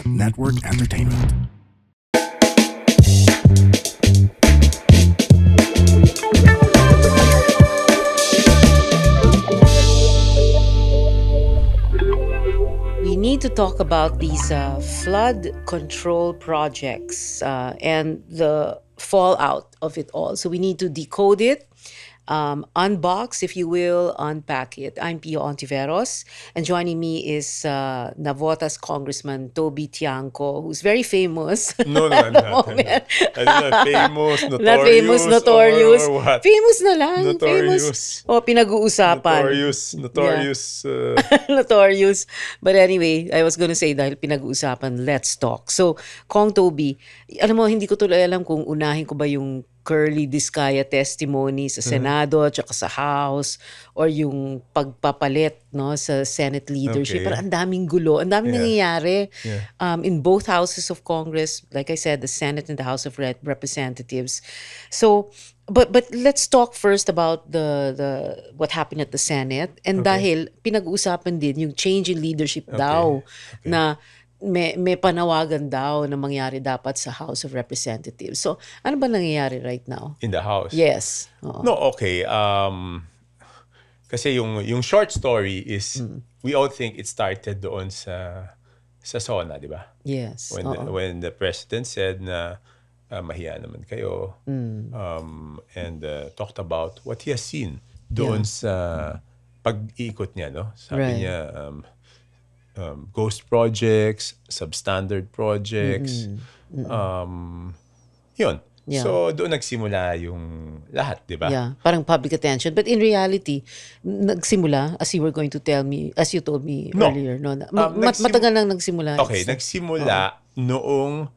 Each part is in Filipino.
Network Entertainment. We need to talk about these flood control projects and the fallout of it all. So we need to decode it, unbox, if you will, unpack it. I'm Pio Ontiveros, and joining me is Navotas Congressman Toby Tiangco, who's very famous No, at I'm the not. moment. I'm not famous, Not famous, notorious. or what? Famous na lang. Notorious. Famous. O, pinag-uusapan. Notorious. Notorious. But anyway, I was gonna say dahil pinag-uusapan, let's talk. So, Kong Toby, alam mo, hindi ko tuloy alam kung unahin ko ba yung Curly Discaya testimony sa Senado at saka sa House or yung pagpapalit no sa Senate leadership. Okay. Pero ang daming gulo, ang daming nangyayari Yeah. in both houses of Congress. Like I said, the Senate and the House of Representatives. So, but let's talk first about the what happened at the Senate. And dahil pinag-uusapan din yung change in leadership daw na may panawagan daw na mangyari dapat sa House of Representatives. So, ano ba nangyayari right now? In the house. Yes. Oo. No, okay. Kasi yung short story is we all think it started doon sa SONA, di ba? Yes. Oo. When the president said na mahiya naman kayo and talked about what he has seen doon sa pag-ikot niya, no? Sabi niya ghost projects, substandard projects. Yun. Yeah. So, doon nagsimula yung lahat, di ba? Yeah, parang public attention. But in reality, nagsimula, as you were going to tell me, as you told me earlier, no? Matagal nang nagsimula. Okay, nagsimula noong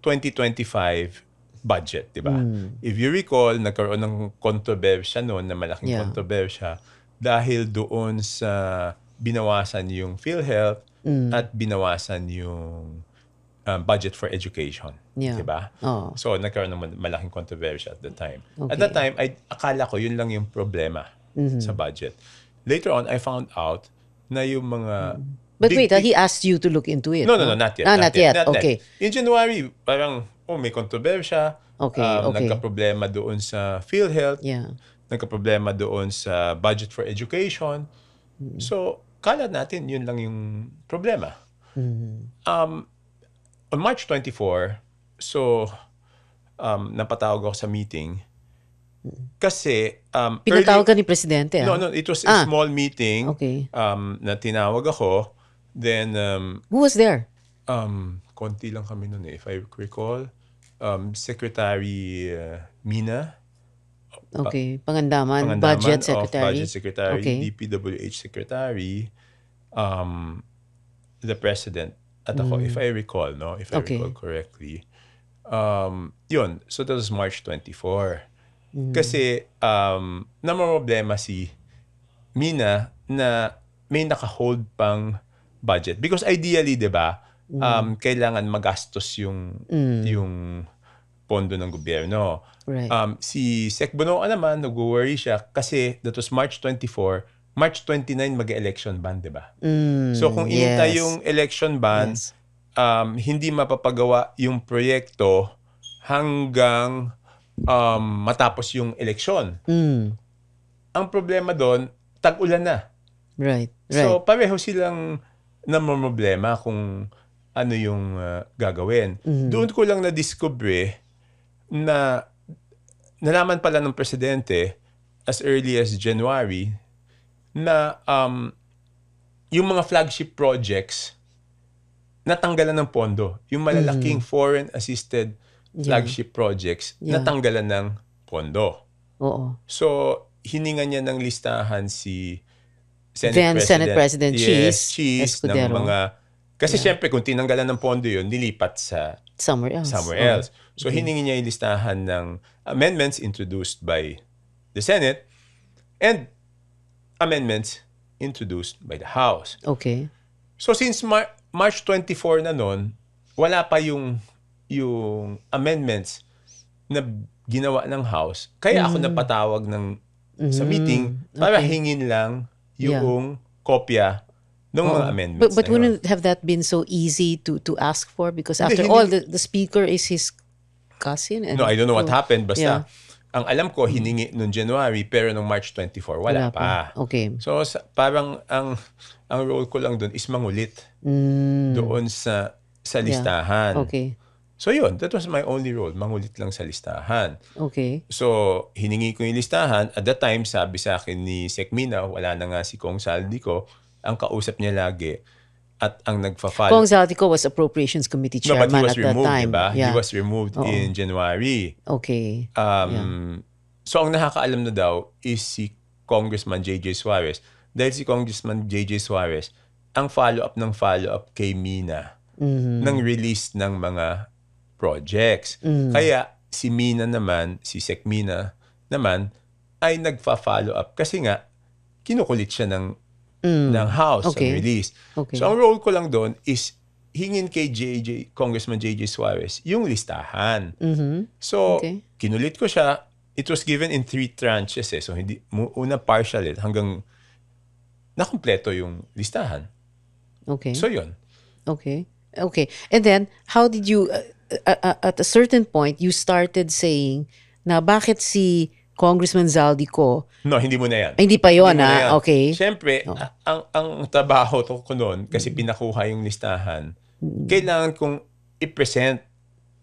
2025 budget, di ba? If you recall, nagkaroon ng kontrobersya noon, na malaking kontrobersya, dahil doon sa binawasan yung PhilHealth at binawasan yung budget for education. Yeah. Diba? Oh. So, nagkaroon ng malaking controversy at the time. Okay. At that time, akala ko yun lang yung problema sa budget. Later on, I found out na yung mga... But wait, he asked you to look into it. No, not yet. Not yet. Okay. In January, parang, may kontrobersya. Okay. Nagka-problema doon sa PhilHealth. Yeah. Nagka-problema doon sa budget for education. So, kala natin yun lang yung problema. On March 24, so napatawag ako sa meeting kasi Pinatawag ka ni Presidente. No, it was a small meeting. Okay. Na tinawag ako. Then Who was there? konti lang kami noon if I recall. Secretary Mina. Okay, Pangandaman Budget Secretary. Budget Secretary, Okay. DPWH Secretary, the President, at ako, if I recall, if I recall correctly. Yun, so that was March 24. Kasi, namamroblema si Mina na may naka-hold pang budget. Because ideally, di ba, kailangan magastos yung pondo ng gobyerno. Right. Si Sec Bonoan naman, nag-worry siya kasi that was March 24, March 29 mag-election ban, di ba? So kung inintay yung election ban, hindi mapapagawa yung proyekto hanggang matapos yung election. Ang problema doon, tag-ulan na. Right. So pareho silang namomroblema kung ano yung gagawin. Doon ko lang na-discover na nalaman pala ng presidente as early as January na yung mga flagship projects natanggalan ng pondo. Yung malalaking foreign assisted flagship projects natanggalan ng pondo. Oo. So, hininga niya ng listahan si Senate President Cheese Escudero. ng mga... Kasi syempre, kung tinanggalan ng pondo yun, nilipat sa somewhere else. So, hiningi niya yung listahan ng amendments introduced by the Senate and amendments introduced by the House. Okay. So, since March 24 na nun, wala pa yung amendments na ginawa ng House. Kaya ako napatawag sa meeting para hingin lang yung kopya ng mga Oo. amendments But na yun. wouldn't have that been so easy to ask for? Because Hindi, after hindi. all, the speaker is his cousin. And No, I don't know what so, happened. yeah, Basta, ang alam ko, hiningi noong January, pero noong March 24, wala wala pa. pa. Okay. So, parang ang role ko lang doon is mangulit doon sa Yeah. listahan. Okay. So, yun. That was my only role. Mangulit lang sa listahan. Okay. So, hiningi ko yung listahan. At that time, sabi sa akin ni Sec Mina, wala na nga si Kong Saldico. Ang kausap niya lagi at ang nagfa-file. Kong Zaldico was Appropriations Committee No, but he chairman was at that removed, time. diba? He Yeah. was removed in January. Okay. So, ang nakakaalam na daw is si Congressman J.J. Suarez. Dahil si Congressman J.J. Suarez, ang follow-up ng follow-up kay Mina ng release ng mga projects. Kaya si Mina naman, si Sec Mina naman, ay nagfa-follow up. Kasi nga, kinukulit siya ng House Okay. ang release. Okay. So, ang role ko lang doon is hingin kay Congressman J.J. Suarez yung listahan. So, Okay. kinulit ko siya. It was given in 3 tranches eh. So, una partial hanggang nakumpleto yung listahan. Okay. So, yun. Okay. Okay. And then, how did you, at a certain point, you started saying na bakit si Congressman Zaldico, No, hindi mo na yan. ay, hindi pa yun, Hindi mo na yan. Okay. Siyempre, ang trabaho ko noon, kasi pinakuha yung listahan, kailangan kong i-present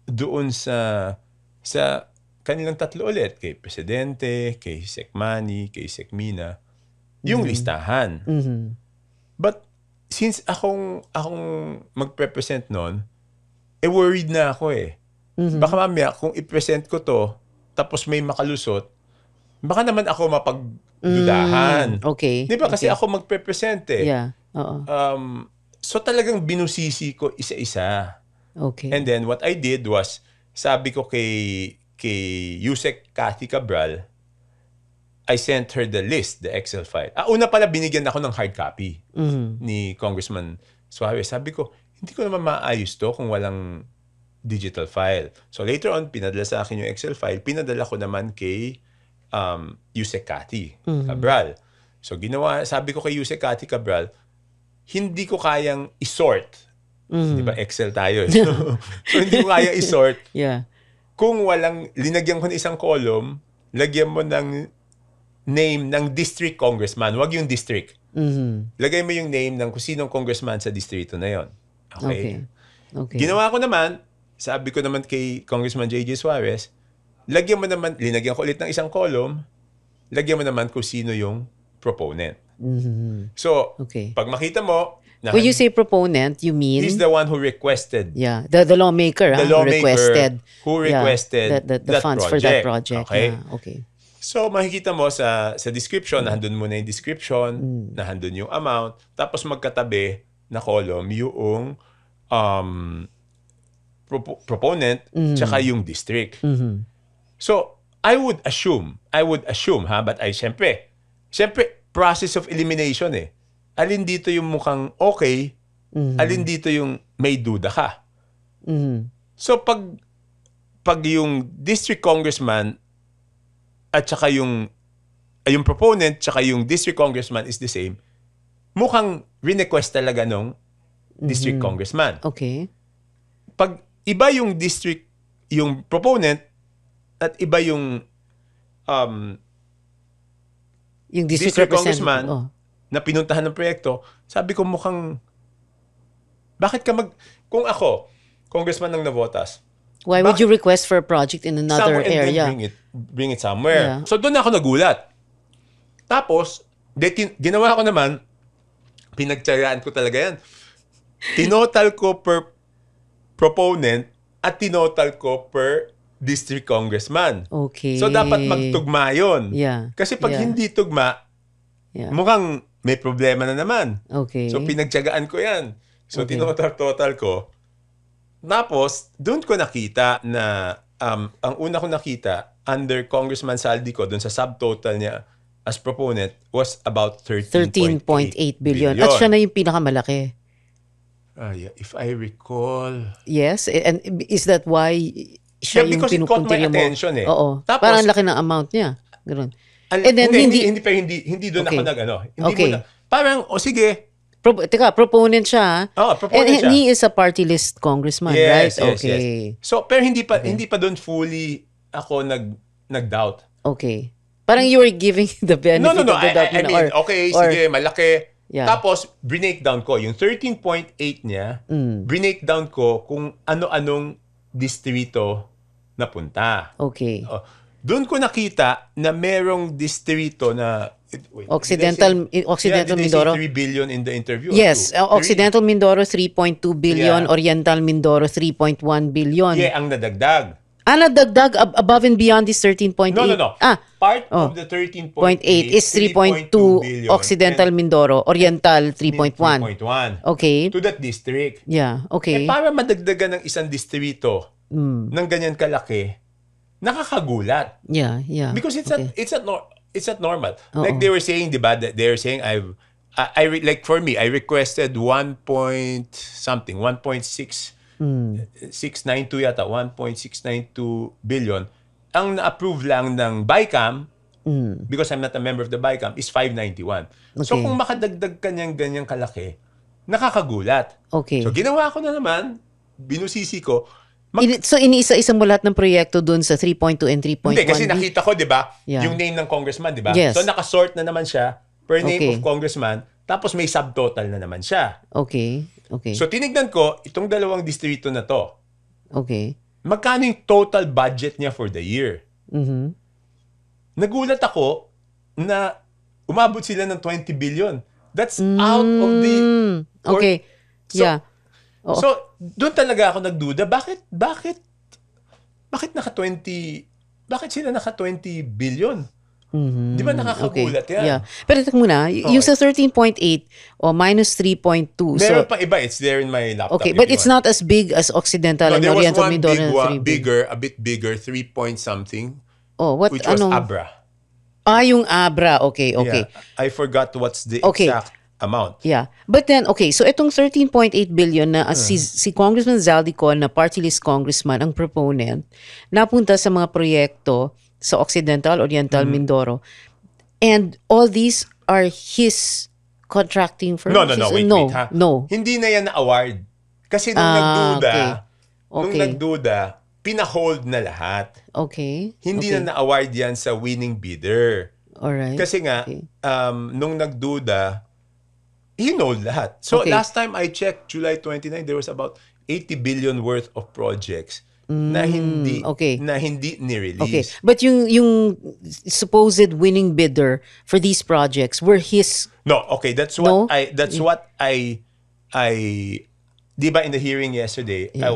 doon sa kanilang tatlo ulit, kay Presidente, kay Sec Manny, kay Sec Mina, yung listahan. But since akong magpe-present noon, worried na ako eh. Baka mamaya, kung i-present ko to, tapos may makalusot, baka naman ako mapagdudahan. Okay. Di ba? Kasi Okay. ako magpe-present eh. Yeah. Oo. So talagang binusisi ko isa-isa. Okay. And then what I did was, sabi ko kay Yusek Cathy Cabral, I sent her the list, the Excel file. Una pala, binigyan ako ng hard copy ni Congressman Suarez. Sabi ko, hindi ko naman maayos to kung walang digital file. So later on, pinadala sa akin yung Excel file. Pinadala ko naman kay Yusek Cathy Cabral. So sabi ko kay Yusek Cathy Cabral, hindi ko kayang isort. Di ba? Excel tayo. So hindi ko kaya isort. Yeah. Kung linagyan ko ng isang column, lagyan mo ng name ng district congressman. Wag yung district. Lagay mo yung name ng kung sinong congressman sa distrito na yon. Okay? Okay. Ginawa ko naman, sabi ko naman kay Congressman J.J. Suarez, linagyan ko ulit ng isang column, lagyan mo naman kung sino yung proponent. So, Okay. pag makita mo, When you say proponent, you mean? he's the one who requested. Yeah, the lawmaker, The lawmaker who who requested the that funds for that project. Okay? Yeah, okay. So, makikita mo sa description, nandun muna yung description, nandun yung amount, tapos magkatabi na column yung proponent, tsaka yung district. So, I would assume, but syempre, process of elimination eh. Alin dito yung mukhang okay, alin dito yung may duda ka. So, pag yung district congressman at saka yung proponent tsaka yung district congressman is the same, mukhang request talaga nung district congressman. Okay. Pag iba yung yung proponent at iba yung district congressman representative. na pinuntahan ng proyekto, sabi ko mukhang, kung ako, congressman ng Navotas, Why would you request for a project in another somewhere and area? then bring it somewhere. Yeah. So doon ako nagulat. Tapos, ginawa ko naman, pinagtsaraan ko talaga yan. Tinotal ko per proponent at tinotal ko per district congressman. Okay. So dapat magtugma yun. Yeah. Kasi pag Yeah. hindi tugma, Yeah. mukhang may problema na naman. Okay. So pinagtsagaan ko yan. So Okay. tinotal ko. Tapos, doon ko nakita na, ang una ko nakita, under Congressman Saldico, doon sa subtotal niya as proponent, was about 13.8 billion. At siya na yung pinakamalaki. Yeah, if I recall. Yes? And is that why siya Yeah, yung because it caught my pinupuntirya mo? attention eh. Oo. Tapos- Parang laki ng amount niya. Ganun. And then, hindi doon Okay. ako nag-ano. Hindi Okay. muna. Parang, sige, proponent siya. Proponent And siya. he is a party list congressman, right? Okay. Yes. So, pero hindi pa doon fully ako nag-doubt. Okay. Parang you were giving the benefit No. of the doubt. I mean, sige, malaki. Yeah. Tapos, breakdown ko. Yung 13.8 niya, breakdown ko kung ano-anong distrito napunta. Okay. Doon ko nakita na merong distrito na... Occidental Mindoro. 3 billion in the interview. Yes, Occidental Mindoro 3.2 billion, Yeah. Oriental Mindoro 3.1 billion. Yeah, ang nadagdag. Nadagdag above and beyond this 13.8. No. Part Oh. of the 13.8 0.8 is 3.2 billion Occidental Mindoro, Oriental 3.1. 3.1 Okay. to that district. Yeah, okay. Para madagdagan ng isang distrito ng ganyan kalaki, nakakagulat. Yeah. Because it's not normal. Oo. Like they were saying, diba? They were saying like for me, I requested 1.6 692 yata, 1.692 billion. Ang na-approve lang ng BICAM, because I'm not a member of the BICAM, is 591. So Okay. kung makadagdag ka niyang ganyang kalaki, nakakagulat. Okay. So ginawa ko na naman, binusisi ko. So iniisa-isa mo lahat ng proyekto dun sa 3.2 and 3.1? Hindi, kasi nakita ko, di ba, Yeah. yung name ng congressman, di ba? Yes. So nakasort na naman siya per name Okay. of congressman, tapos may subtotal na naman siya. Okay. So tinignan ko, itong dalawang distrito na to, Okay. magkano yung total budget niya for the year? Mhm. Nagulat ako na umabot sila ng 20 billion. That's out of the... Okay. So- Yeah. Oo. So, doon talaga ako nagduda. Bakit bakit sila naka 20 billion? Di ba nakakagulat yan? Yeah. Pero ito muna, yung sa 13.8 o minus 3.2. Meron So, pa iba. It's there in my laptop. okay, if but you it's want. not as big as Occidental No, and there was Oriental one Mindoro. big na one, 3 billion. a bit bigger, 3 point something, Oh, what? which was Anong? Abra. Yung Abra. Okay. Yeah. I forgot what's the Okay. exact amount. Yeah. But then, okay, so itong 13.8 billion na si Congressman Zaldico na party list congressman, ang proponent, napunta sa mga proyekto sa Occidental, Oriental, Mindoro. And all these are his contracting firms? No, wait, ha? No. Hindi na yan na-award. Kasi nung Okay. nagduda, pina-hold na lahat. Okay. Hindi okay. na na-award yan sa winning bidder. Alright. Kasi nga, Okay. nung nagduda, hinold lahat. So Okay. last time I checked, July 29, there was about 80 billion worth of projects na hindi okay. ni-release. Okay. But yung supposed winning bidder for these projects were his... No, okay, that's No? what I di ba in the hearing yesterday, Yeah.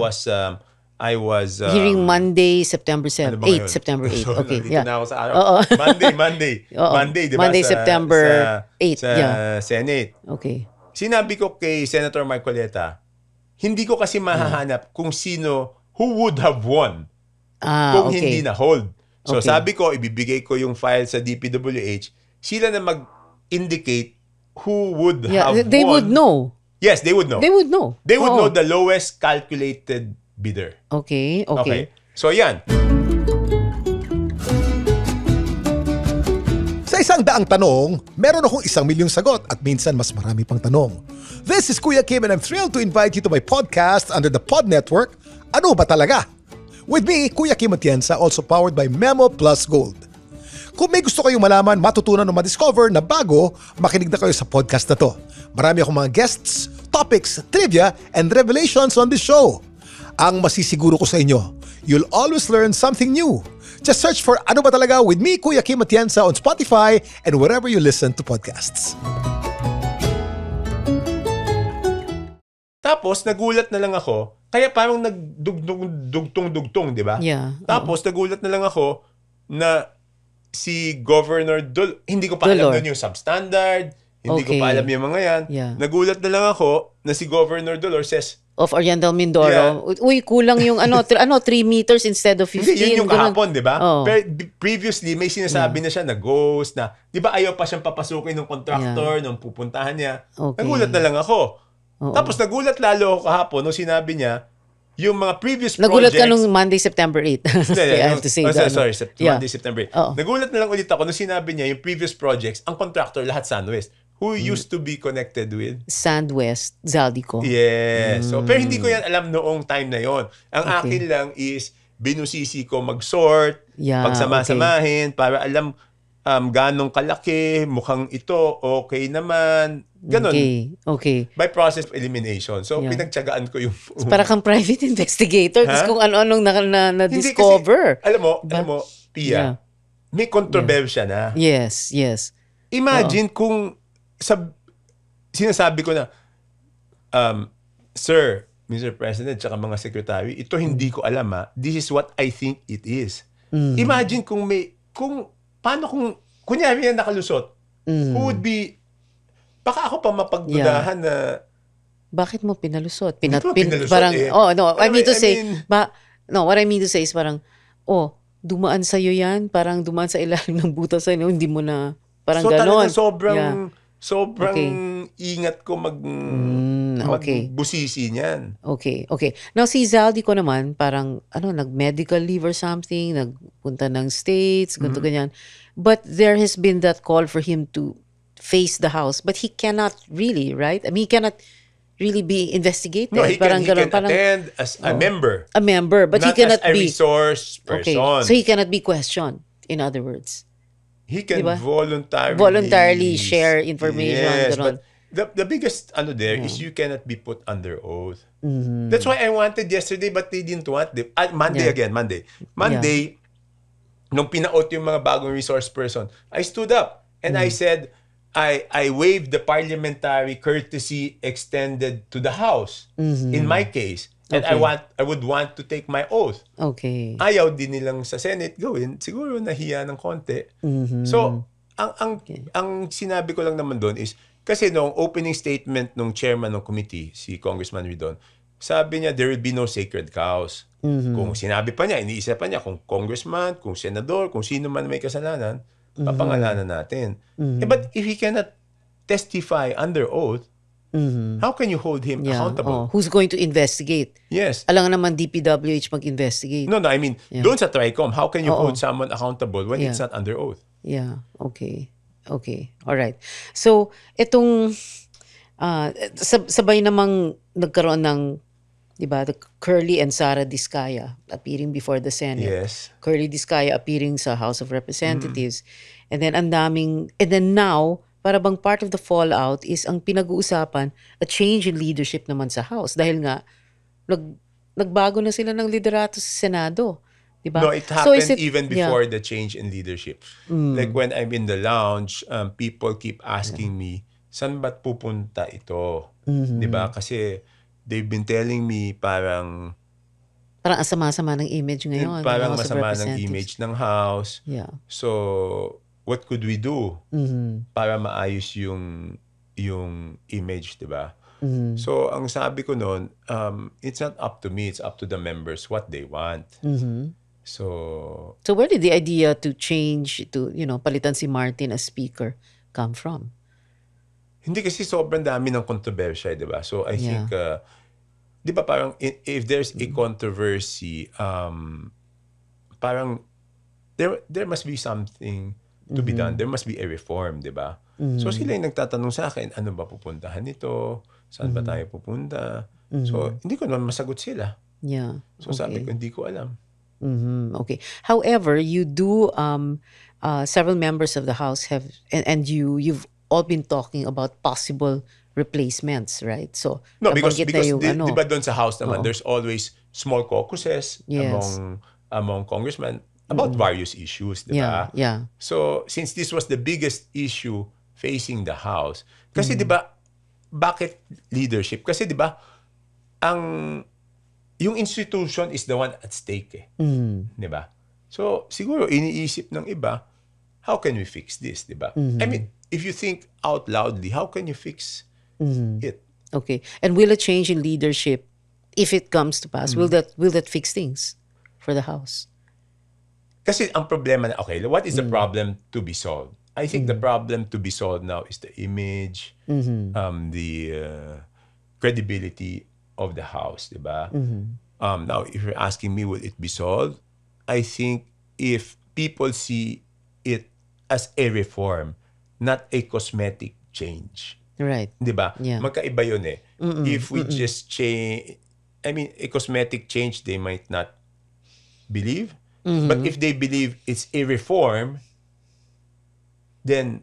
I was hearing Monday, September 7, ano ba 8, ngayon? September 8. So, Okay, nandito yeah. na ako sa araw. Oo. Monday, Oo. di ba? Monday, September 8, Sa yeah. Senate. Okay. Sinabi ko kay Senator Marcoleta, hindi ko kasi mahahanap kung sino who would have won kung okay. hindi na hold. So Okay. sabi ko, ibibigay ko yung file sa DPWH, sila na mag-indicate who would Yeah, have they won. would know. Yes, they would know. They would know. They would Oo. know the lowest calculated bidder. Okay. So yan. Sa isang daang tanong, meron akong 1,000,000 sagot at minsan mas marami pang tanong. This is Kuya Kim and I'm thrilled to invite you to my podcast under the Pod Network, Ano Ba Talaga? With me, Kuya Kim Atienza, also powered by Memo Plus Gold. Kung may gusto kayong malaman, matutunan o madiscover na bago, makinig na kayo sa podcast na to. Marami akong mga guests, topics, trivia, and revelations on this show. Ang masisiguro ko sa inyo, you'll always learn something new. Just search for Ano Ba Talaga with me, Kuya Kim Atienza on Spotify and wherever you listen to podcasts. Tapos, nagulat na lang ako. Kaya parang nagdugtong-dugtong, di ba? Yeah. Tapos, nagulat na lang ako na si Governor hindi ko pa alam Dolor. nun yung substandard, hindi ko Okay. pa alam yung mga yan. Yeah. Nagulat na lang ako na si Governor Dolor says, Of Oriental Mindoro. Uy, kulang yung 3 meters instead of 15. hindi, yun yung ganun. kahapon, di ba? Oo. Pero previously, may sinasabi na siya na ghost, na, di ba ayaw pa siyang papasukin ng contractor, nung pupuntahan niya. Okay. Nagulat na lang ako. Oo. Tapos nagulat lalo ako kahapon nung sinabi niya, yung mga previous Nagulat projects... ka nung Monday, September 8. Okay, I have to say that. Sorry, Yeah. Monday, September 8. Oo. Nagulat na lang ulit ako nung sinabi niya yung previous projects, ang contractor lahat Sunwest. who used to be connected with. Sandwest, Zaldico. Yes. So, pero hindi ko yan alam noong time na yon. Ang akin lang is, binusisi ko mag-sort, Yeah, pagsama-samahin, para alam ganong kalaki, mukhang ito, okay naman. Ganon. Okay. By process of elimination. So, Yeah. pinagtsagaan ko yung... Para kang private investigator. Tapos kung ano-anong Hindi na-discover. kasi, alam mo, Pia, Yeah. may kontrobersya na. Yes. Imagine kung sinasabi ko na, Sir, Mr. President, tsaka mga secretary, ito hindi ko alam This is what I think it is. Imagine paano kung, kunyari yan nakalusot, who would be, baka ako pa mapagdudahan na, Bakit mo pinalusot? Hindi ko pinalusot parang, eh. I mean to say, mean- what I mean to say is parang, dumaan sa'yo yan, parang dumaan sa ilalim ng butas sa'yo, hindi mo na, parang so ganon. talagang sobrang Okay. ingat ko okay. magbusisi niyan. Okay. Now, si Zaldico naman, parang, nag-medical leave or something, nagpunta ng States, ganito, ganyan. But there has been that call for him to face the House. But he cannot really, right? I mean, he cannot really be investigated. No, he parang can ganon, parang, attend as a member. a member, but not he cannot as a be... resource Okay, person. so he cannot be questioned, in other words. He can Diba? voluntarily share information. Yes, ganon. but the biggest there is you cannot be put under oath. That's why I wanted yesterday, but they didn't want. Monday. Nung pina-out yung mga bagong resource person, I stood up and I said, I waived the parliamentary courtesy extended to the House in my case. And Okay. I would want to take my oath. Okay. Ayaw din nilang sa Senate gawin, siguro nahiya ng konti. So, ang sinabi ko lang naman doon is, kasi nung opening statement nung chairman ng committee, si Congressman Ridon, sabi niya, there will be no sacred cows. Kung sinabi pa niya, iniisip pa niya, kung congressman, kung senador, kung sino man may kasalanan, papangalanan natin. But if he cannot testify under oath, how can you hold him accountable? Who's going to investigate? Yes. Alam naman DPWH mag-investigate. No, I mean, doon sa TRICOM, how can you hold someone accountable when it's not under oath? Yeah, okay. All right. So, itong sabay namang nagkaroon ng, di ba, the Curly and Sara Diskaya appearing before the Senate. Yes. Curly Diskaya appearing sa House of Representatives. And then now, para bang part of the fallout is ang pinag-uusapan, a change in leadership naman sa House. Dahil nga, nagbago na sila ng liderato sa Senado. Diba? No, it happened is it- even before the change in leadership. Like when I'm in the lounge, people keep asking me, saan ba't pupunta ito? Diba? Kasi they've been telling me parang Parang asama-sama ng image ngayon. ng parang House of masama ng Representatives. image ng House. Yeah. So, what could we do para maayos yung image, diba? So, ang sabi ko noon, it's not up to me, it's up to the members what they want. So where did the idea to change, to, palitan si Martin as speaker come from? hindi kasi sobrang dami ng kontrobersya, di ba? So I Yeah. think, di ba parang if there's a controversy, parang there must be something to be done. There must be a reform, di ba? So sila yung nagtatanong sa akin, ano ba pupuntahan nito? Saan ba tayo pupunta? So hindi ko naman masagot sila. Yeah. So sabi ko, hindi ko alam. Okay. However, you do, several members of the House have, and you've all been talking about possible replacements, right? So, No, because nabanggit na yung di ba doon sa House naman, there's always small caucuses Yes. among congressmen about various issues, di ba? Yeah. So, since this was the biggest issue facing the House, kasi di ba, bakit leadership? Kasi di ba, yung institution is the one at stake di ba? So, siguro iniisip ng iba, how can we fix this, di ba? I mean, if you think out loudly, how can you fix it? Okay. And will a change in leadership, if it comes to pass, will that fix things for the House? Kasi ang problema na, okay, what is the problem to be solved? I think the problem to be solved now is the image, the credibility of the House, di ba? Now, if you're asking me, will it be solved? I think if people see it as a reform, not a cosmetic change. Right. Di ba? Yeah. Magkaiba yun eh. If we just change, I mean, a cosmetic change, they might not believe. But if they believe it's a reform, then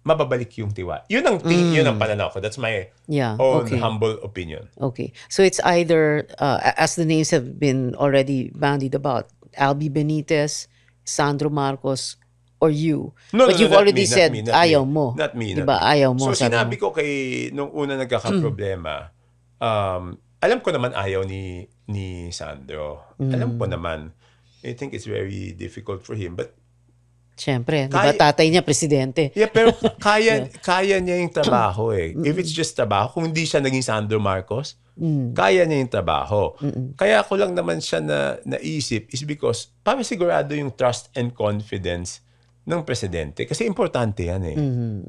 mababalik yung tiwa. Yun ang pananaw ko. That's my own humble opinion. Okay. So it's either, as the names have been already bandied about, Albi Benitez, Sandro Marcos, or you. But you've already said ayaw mo. Not me. Diba? Ayaw mo. So sinabi ko nung una nagkakaproblema, alam ko naman ayaw ni Sandro. Alam ko naman. I think it's very difficult for him. But siyempre, di ba tatay niya presidente? Yeah, pero kaya niya yung trabaho eh. If it's just trabaho, kung hindi siya naging Sandro Marcos, kaya niya yung trabaho. Kaya ko lang naman siya naisip is because para sigurado yung trust and confidence ng presidente. Kasi importante yan eh.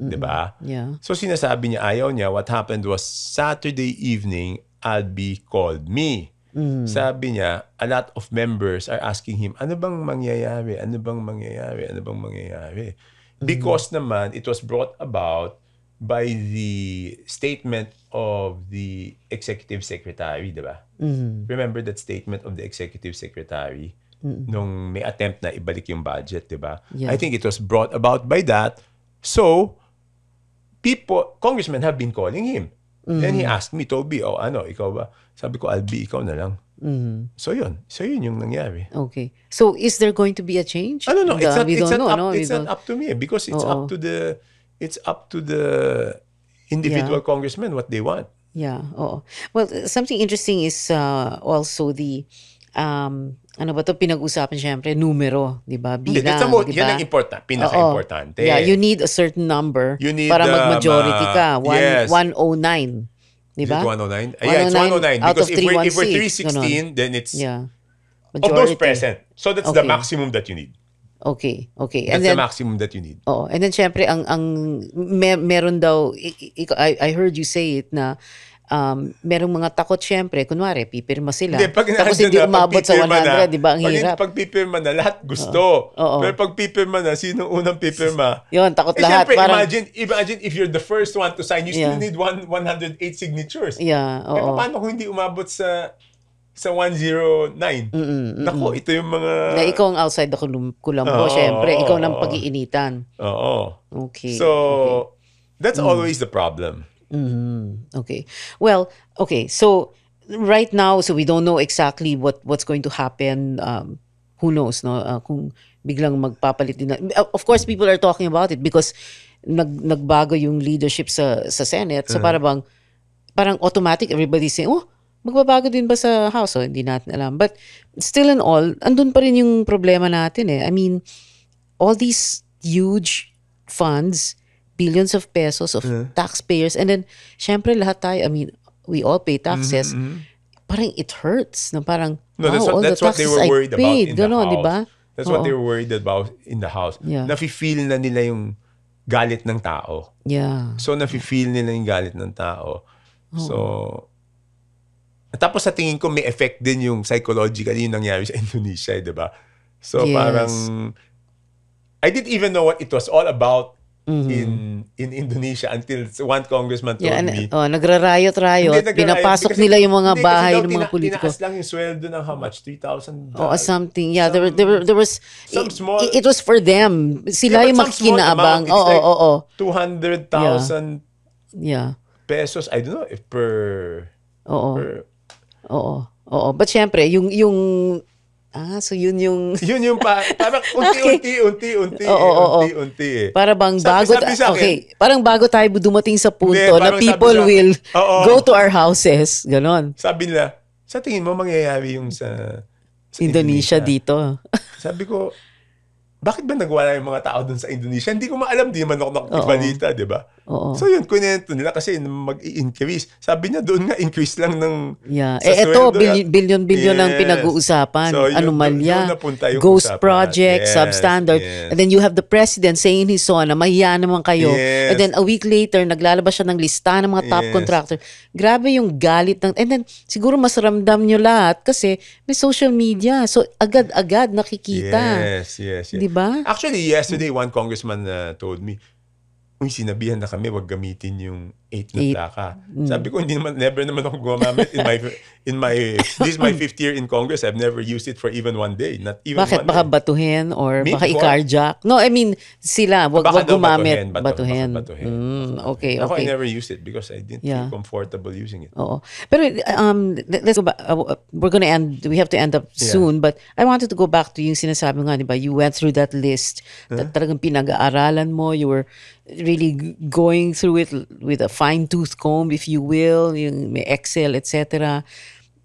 Di ba? Yeah. So sinasabi niya ayaw niya. What happened was Saturday evening, Albi called me. Sabi niya, a lot of members are asking him, ano bang mangyayari? Ano bang mangyayari? Ano bang mangyayari? Because naman, it was brought about by the statement of the executive secretary, di ba? Remember that statement of the executive secretary nung may attempt na ibalik yung budget, di ba? Yeah. I think it was brought about by that. So, congressmen have been calling him. Then he asked me, Toby, ikaw ba? Sabi ko, Albi, ikaw na lang. So yun yung nangyari. Okay. So is there going to be a change? I don't know. It's not up to me because it's up to the individual congressman what they want. Yeah. Well, something interesting is also the ano ba to pinag-usapan syempre numero, 'di ba? Bilang, 'di ba? Yan ang pinaka-importante. Yeah, you need a certain number para mag-majority ka. 109. Di ba? 109? Yeah, it's 109. Because if we're 316, then it's of those present. So that's the maximum that you need. Okay. That's the maximum that you need. Oh, and then syempre meron daw I heard you say it na merong mga takot syempre, kunwari pipirma sila. Tapos hindi umabot sa 100, di ba? Ang hirap. Pag pipirma na, lahat gusto. Pero pag pipirma na, sinong unang pipirma? Yun, takot lahat. Siyempre, imagine if you're the first one to sign, you still need 108 signatures. Yeah, oo. Paano kung hindi umabot sa 109? Naku, ito yung mga... Na ikaw ang outside the kulambo, syempre. Ikaw nang pag-iinitan. Oo. Okay. So, that's always the problem. Okay. Well, okay. So right now, so we don't know exactly what's going to happen. Who knows, no? Kung biglang magpapalit din. Of course, people are talking about it because nagbago yung leadership sa Senate. So parang automatic, everybody's saying, magbabago din ba sa House? So hindi natin alam. But still and all, andun pa rin yung problema natin eh. I mean, all these huge funds, billions of pesos of taxpayers, and then syempre lahat tayo, I mean, we all pay taxes. Parang it hurts, no? Parang that's what they were worried about in the House. Diba? That's what they were worried about in the House. Yeah. Nafi-feel na nila yung galit ng tao. Yeah. So nafi-feel nila yung galit ng tao. So tapos sa tingin ko may effect din yung psychologically yung nangyari sa Indonesia, diba? So parang I didn't even know what it was all about in Indonesia until one congressman told me. Nagra-riot, pinapasok nila yung mga bahay ng mga politiko. Tinaas lang yung sweldo ng how much? $3,000? Something. Yeah, there was some small, it was for them. Sila yung makikinaabang. Oo. 200,000 pesos. I don't know if per... Oo. But syempre, yung so yun yung... Yun yung parang unti-unti eh. Para bang bago... Okay, parang bago tayo dumating sa punto na people will go to our houses. Ganon. Sabi nila, sa tingin mo mangyayari yung sa Indonesia dito? Sabi ko, bakit ba nagwala yung mga tao dun sa Indonesia? Hindi ko maalam, di naman ako nakikibalita, di ba? So yun, kunento nila kasi mag-i-increase. Sabi niya doon nga, increase lang ng sa ito, sweldo. billion ang pinag-uusapan. So, anomalya, yung ghost usapan. project, substandard. And then you have the president saying his son na mahiya naman kayo. And then a week later, naglalabas siya ng lista ng mga top contractor. Grabe yung galit. And then siguro mas ramdam nyo lahat kasi may social media. So agad-agad nakikita. Yes. Diba? Actually, yesterday, one congressman told me, sinabihan na kami, wag gamitin yung 8 na 8. plaka. Sabi ko, never naman ako gumamit this is my 5th year in Congress. I've never used it for even one day. Not even Bakit? one Baka day. batuhin or Me baka before. i-carjack? No, I mean, sila, wag Baka daw gumamit. batuhin. Okay, Ako, I okay. never used it because I didn't Yeah. feel comfortable using it. Oo. Pero let's go back. We're gonna end. We have to end up soon. But I wanted to go back to yung sinasabi nga, di ba? You went through that list. That talagang pinag-aaralan mo. You were really going through it with a fine-tooth comb, if you will. Yung may Excel, etc.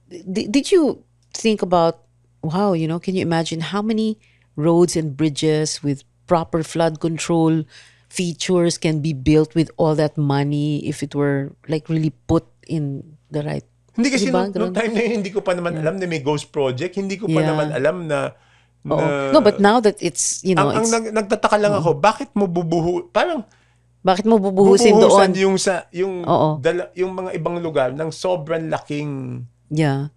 Did you think about, wow, can you imagine how many roads and bridges with proper flood control features can be built with all that money if it were like really put in the right. Hindi kasi Diba? nung time na yun, hindi ko pa naman alam na may ghost project. Hindi ko pa naman alam na Oo. No, but now that it's, ang it's, nagtataka lang ako, bakit mo parang bakit mo bubuhusin doon? yung mga ibang lugar ng sobrang laking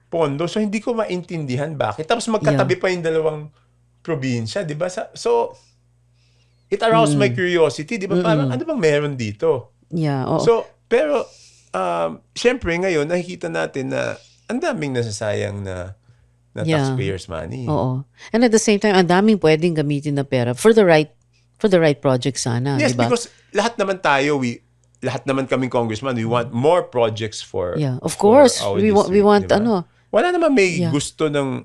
pondo. So, hindi ko maintindihan bakit. Tapos magkatabi pa yung dalawang probinsya, di ba? So, it aroused my curiosity, di ba? Parang, ano bang meron dito? Yeah, oo. So, pero, syempre ngayon, nakikita natin na ang daming nasasayang na taxpayers' money. Oo. And at the same time, ang daming pwedeng gamitin na pera for the right project sana, Yes, di ba? because lahat naman kaming congressman, we want more projects for of course. for our We want district, di ba? ano. Wala naman may gusto ng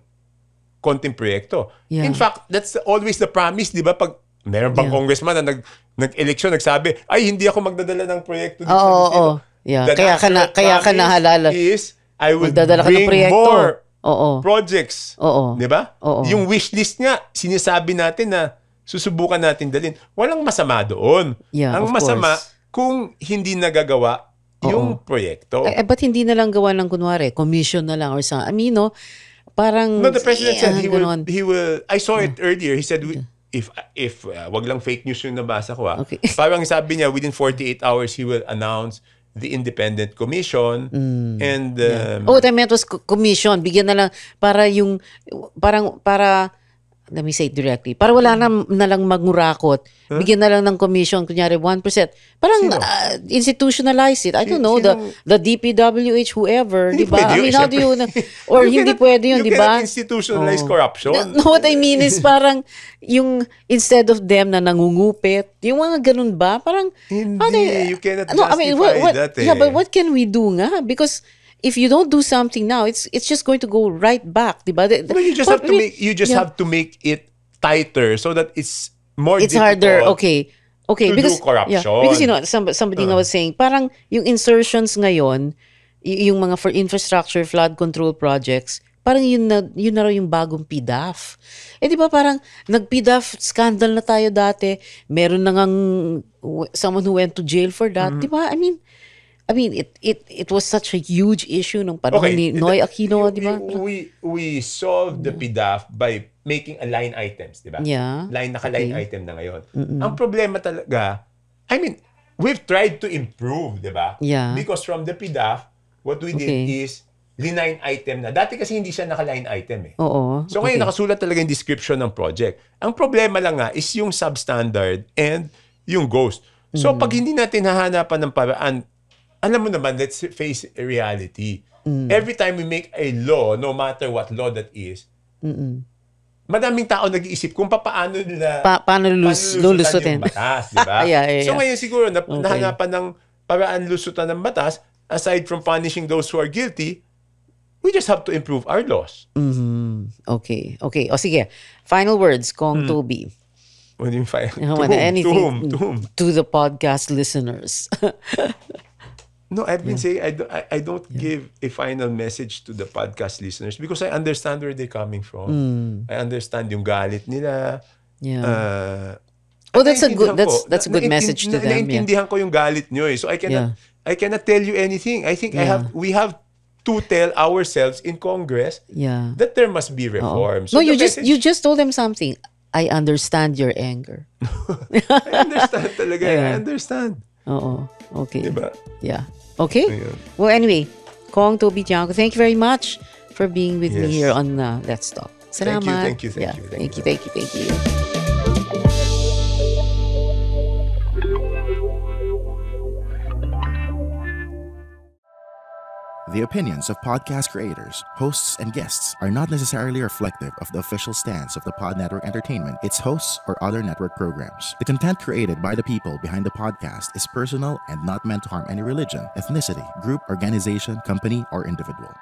konting proyekto. Yeah. In fact, that's always the promise, di ba? Pag meron bang congressman na nag-eleksyon, nagsabi, ay, hindi ako magdadala ng proyekto dito sa distrito. Oo. Yeah. The Kaya ka national nahalala. promise is, I will Magdadala ka ng bring proyekto. more Oo. projects. Oo. Di ba? Oo. Yung wish list nga, sinasabi natin na susubukan natin dalhin. Walang masama doon. Yeah, Ang of masama, course. kung hindi nagagawa yung proyekto. Ba't hindi na lang gawa ng kunwari, commission na lang or sa, parang... No, the president said he ganon. will, I saw it earlier. He said, if wag lang fake news yung nabasa ko. Okay. Parang sabi niya, within 48 hours, he will announce the independent commission and What I meant was commission. Bigyan na lang para let me say it directly. Para wala na lang magurakot. Bigyan na lang ng commission, kunyari 1%. Parang Sino? Institutionalize it. I don't know, the DPWH, whoever, di ba? Pwede yun, How do you, or hindi pwede yun, di ba? You cannot institutionalize corruption. No, what I mean is parang yung instead of them na nangungupit, yung mga ganun ba? Parang Hindi, you cannot justify that eh. Yeah, but what can we do nga? Because if you don't do something now, it's just going to go right back, di ba? No, you just have to make it tighter so that it's more it's difficult. harder. Okay, to because do corruption. because somebody nga was saying parang yung insertions ngayon, yung mga for infrastructure flood control projects, parang yun na raw yung bagong PDAF. Eh di ba parang nag-PDAF scandal na tayo dati, meron na ngang someone who went to jail for that, di ba? I mean, it was such a huge issue nung panahon ni Noy Aquino, di ba? We solved the PDAF by making a line items, di ba? Yeah. Naka-line item na ngayon. Ang problema talaga, we've tried to improve, di ba? Yeah. Because from the PDAF, what we did is line item na. Dati kasi hindi siya naka-line item eh. Oo. So ngayon nakasulat talaga yung description ng project. Ang problema lang nga is yung substandard and yung ghost. So pag hindi natin hahanapan ng paraan, alam mo naman, let's face reality. Every time we make a law, no matter what law that is, madaming tao nag-iisip kung paano nila paano lulusutin yung batas, di ba? Yeah. So ngayon siguro, nahanapan ng paraan lusutan ng batas, aside from punishing those who are guilty, we just have to improve our laws. Okay. O sige, final words, Kong Toby. What do you mean? Anything To whom? to the podcast listeners. No, I've been saying I don't give a final message to the podcast listeners because I understand where they're coming from. I understand yung galit nila. Yeah. That's a good message to them. Naintindihan ko yung galit nyo eh. So I cannot tell you anything. I think we have to tell ourselves in Congress that there must be reforms. No, you just told them something. I understand your anger. I understand talaga. I understand. Oo. Okay. Diba? Yeah. Okay? Ayun. Well, anyway, Kong Toby Tiangco, thank you very much for being with me here on Let's Talk. Salamat. Thank you. Thank you. The opinions of podcast creators, hosts, and guests are not necessarily reflective of the official stance of the Pod Network Entertainment, its hosts, or other network programs. The content created by the people behind the podcast is personal and not meant to harm any religion, ethnicity, group, organization, company, or individual.